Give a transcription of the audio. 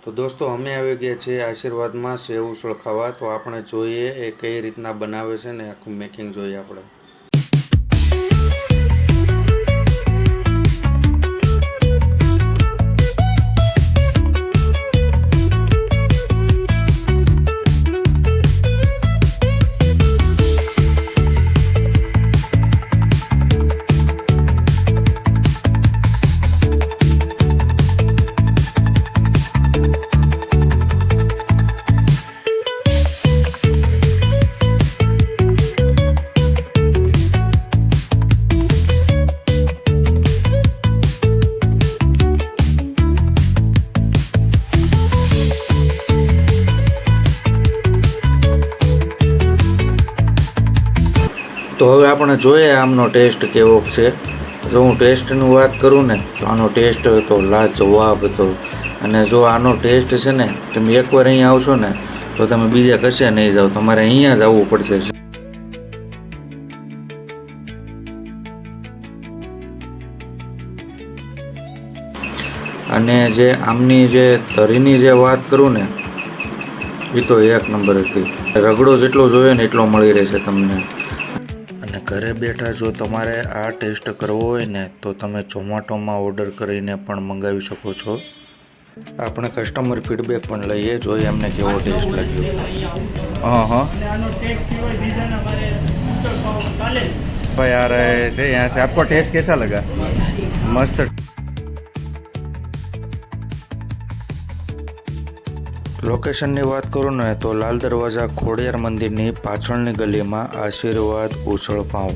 તો દોસ્તો અમે આવી ગયા છીએ આશીર્વાદમાં સેવ ઉસળ ખાવા। તો આપણે જોઈએ એ કઈ રીતના બનાવે છે ને આખું મેકિંગ જોઈએ આપણે। તો હવે આપણે જોઈએ આમનો ટેસ્ટ કેવો છે। જો હું ટેસ્ટની વાત કરું ને તો આનો ટેસ્ટ તો લાજવાબ હતો। અને જો આનો ટેસ્ટ છે ને તમે એકવાર અહીંયા આવશો ને તો તમે બીજા કશે નહીં જાઓ, તમારે અહીંયા જ આવવું પડશે। અને જે આમની જે તરીની જે વાત કરું ને એ તો એક નંબર હતી। રગડો જેટલો જોઈએ ને એટલો મળી રહેશે તમને। અને ઘરે બેઠા જો તમારે આ ટેસ્ટ કરવો હોય ને તો તમે ઝોમેટોમાં ઓર્ડર કરીને પણ મંગાવી શકો છો। આપણે કસ્ટમર ફીડબેક પણ લઈએ, જોઈએ એમને કેવો ટેસ્ટ લાગ્યો। भाई आ रहे थे यहाँ से, आपको टेस्ट कैसा लगा? मस्त। લોકેશનની વાત કરું ને તો લાલ દરવાજા ખોડિયાર મંદિરની પાછળની ગલીમાં આશીર્વાદ ઉછળ પાઉં।